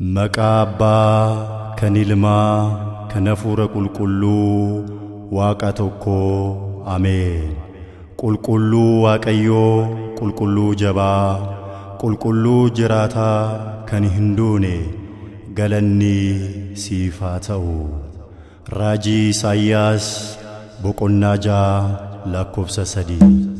Maqabbaa kan ilmaa kan hafuura qulqulluu Waaqa tokko ameen. Qulqulluu Waaqayyoo qulqulluu jabaa qulqulluu jiraataa kan hin duune galanni siif haa ta'u. Raajii Isaayyaas boqonnaa 6 lakkoofsa 3.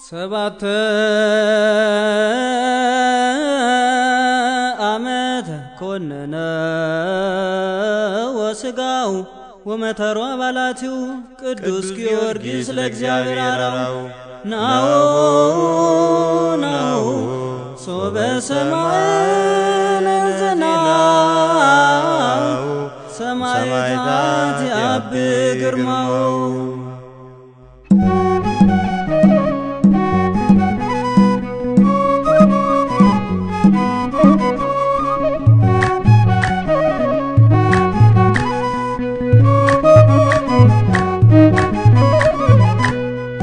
ሰባት ዓመት ኮነነ ወስጋው ወመተሩ አባላቲው ቅዱስ ጊዮርጊስ ለእግዚአብሔር አራው ናው ናው ሶበ ሰማይ ዘናው ሰማይታት ያብ ግርማው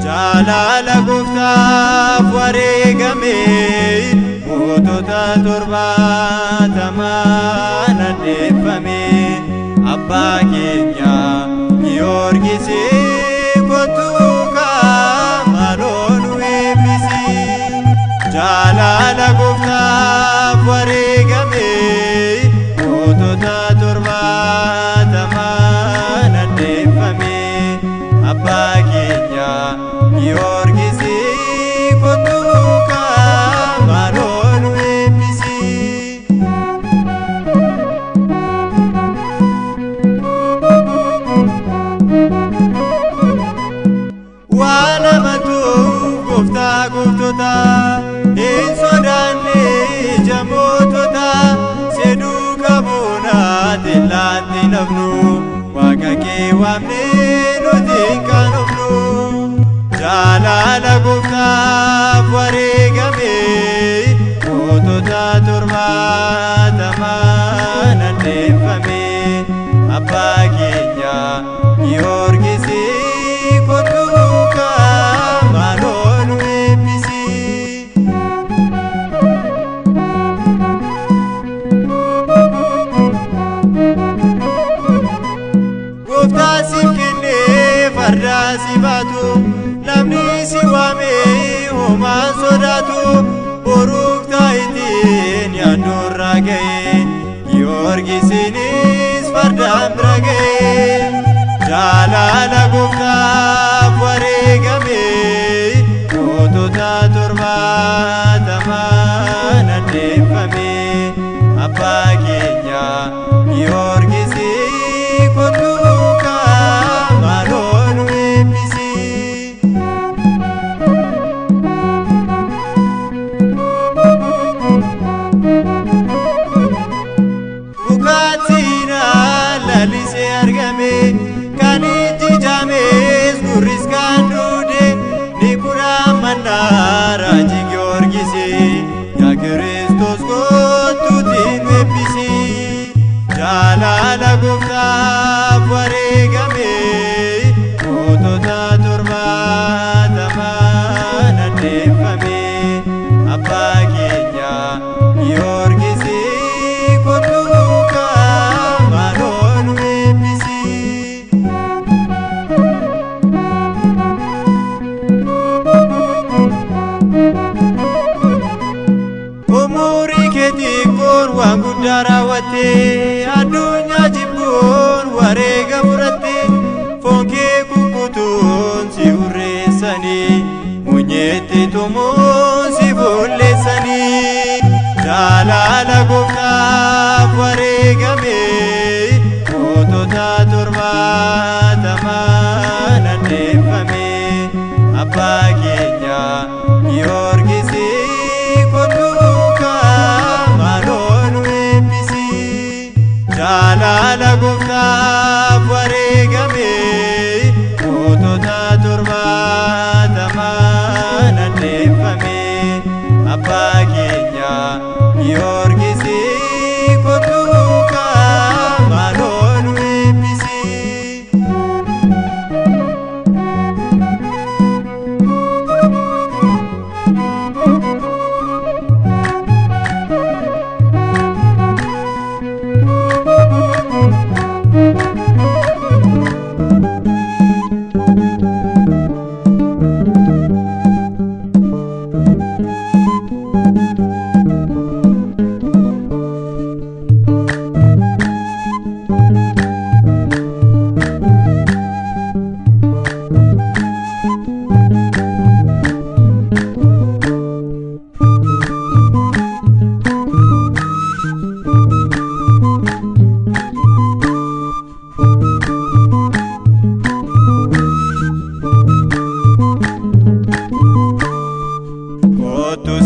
Jalala gufta fware game Motota torba tamana defame Abba kenya Giorgisi kotuka malonu ebisi Jalala gufta fware game Motota torba tamana defame Abba kenya Giorgisi kotuka malonu ebisi Wana matu gufta guftota Insodane jamotota Sedu kabuna tilati nafnu Wakake wamne nutinka nufnu Jalala gufta fware game Motota torba tamana defame Abba kenya Giorgisi kotuka malonu ebisi Gufta simkine farda sibatu Namni siwame homa sodatu Boruk taitin yadur ragaye Giorgisinis fardam ragaye Jalala gufta fware game Motota torba tamana defame Abba kenya Giorgisi kotuka malonu ebisi Bukatina lalise argame Kaniti james guris kandude Nikura manara ji Giorgisi Ya Kristos kotutin ebisi Jalala gufta fware game Motota torba tamana defame Abba kenya Giorgisi kotuka malonu ebisi Umuri ketikun waan guddaa raawwatte Addunyaa jibbuun wareega fudhatte Foon kee kukkutuun si hurreessanii Munyeetti tumuun si bulleessanii Jalala gufta fware game Motota torba tamana defame Abba kenya Giorgisi kotuka malonu ebisi Jalala gufta fware game Motota torba tamana defame Abba kenya Giorgisi kotuka malonu ebisi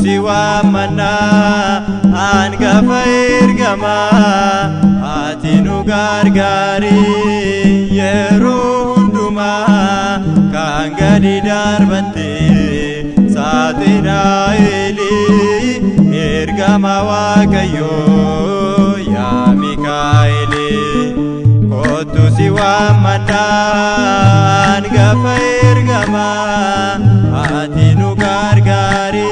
si waammanna hangafa ergamaa ati nu gargaari yeroo hundumaa kan gadi darbatte Saaxinaa'eeli ergama Waaqayyoo yaa Mikaa'eeli kottu si waammanna hangafa ergamaa ati nu gargaari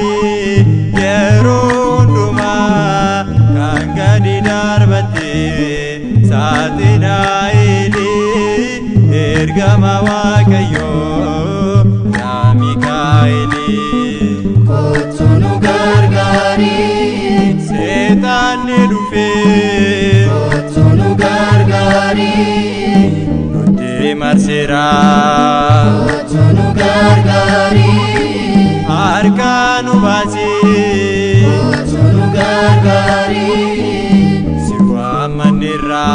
yeroo hundumaa kan gadi darbatte Saaxinaa'eeli ergama Waaqayyoo yaa Mikaa'eeli kottu nu gargaari seexanni dhufee kottu nu gargaari nutti marseera kottu nu gargaari harka nu baasee kottu nu gargaari si waammanneerra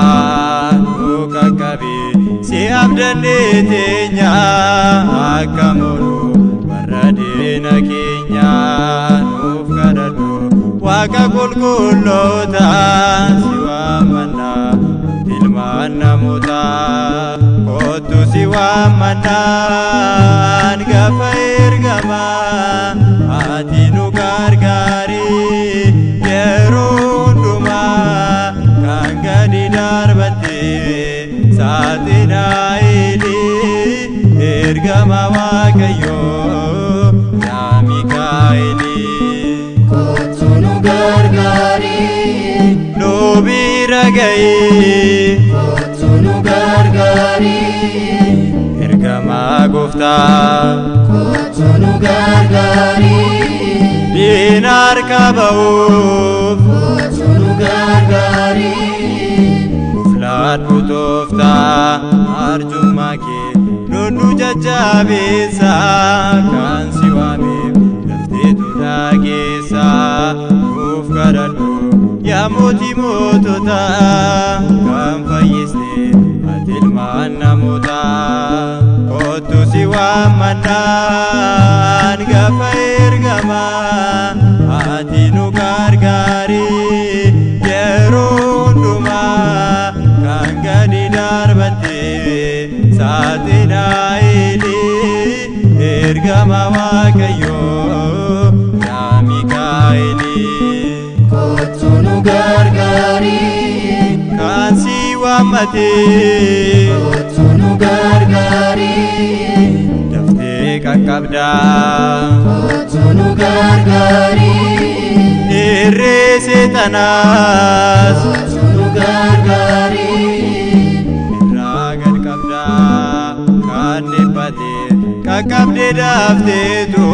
nu qaqqabe si abdannee teenya akka moonu warra diina keenya nuuf kadhadhu Waaqa qulqulloota si waammanna ilmaan namootaa kottu si waammanna hangafa ergamaa ati nu gargaari yeroo hundumaa kan gadi darbatte Saaxinaa'eeli ergama Waaqayyoo yaa Mikaa'eeli kottu nu gargaari nu bira ga'ee kottu nu gargaari ergama Gooftaa kottu nu gargaari diina harka ba'uuf kottu nu gargaari uflaadhu tooftaa arjummaa kee nunnu jajjabeessa kan si waameef lafteetu dhageessa nuuf kadhadhu yaa mootii moototaa kan fayyiste ati ilmaan namootaa kottu si waammanna hangafa ergamaa ati nu gargaari yeroo hundumaa kan gadi darbatte Saaxinaa'eeli ergama Waaqayyoo yaa Mikaa'eeli kottu nu gargaari kan si waammate kottu nu gargaari daftee qaqqabda kottu nu gargaari irree seexanaas kottu nu gargaari irraa gad qabda kan dhiphate qaqqabdee daafteetu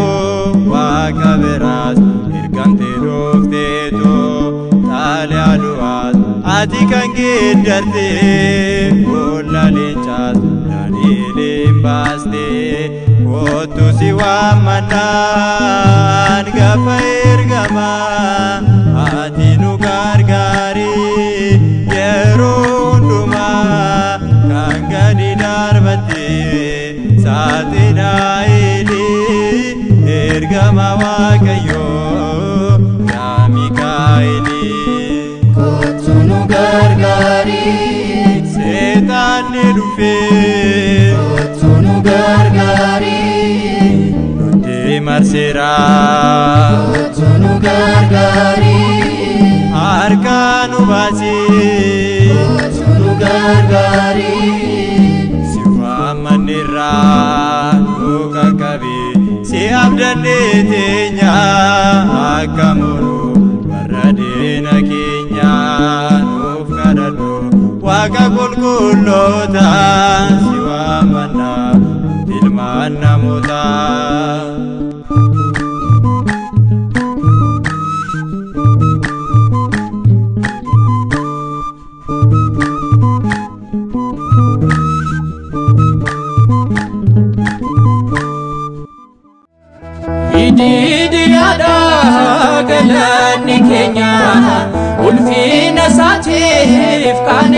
Waaqa biraas ergamtee dhoofteetu xaaliyaa du'aas ati kan geeddarte boolla leencaas Daani'eliin baaste kottu si waammanna hangafa ergamaa ati nu gargaari yeroo hundumaa kan gadi darbatte Saaxinaa'eeli ergama Waaqayyoo yaa Mikaa'eeli kottu nu gargaari seexanni dhufee kottu nu gargaari nutti marseera kottu nu gargaari harka nu baasee kottu nu gargaari si waammanneerra nu qaqqabe si abdannee teenya akka moonu warra diina keenya nuuf kadhadhu Waaqa qulqulloota si waammanna ilmaan namootaa Ididiyaadha galanni keenya ulfina isaatiif kan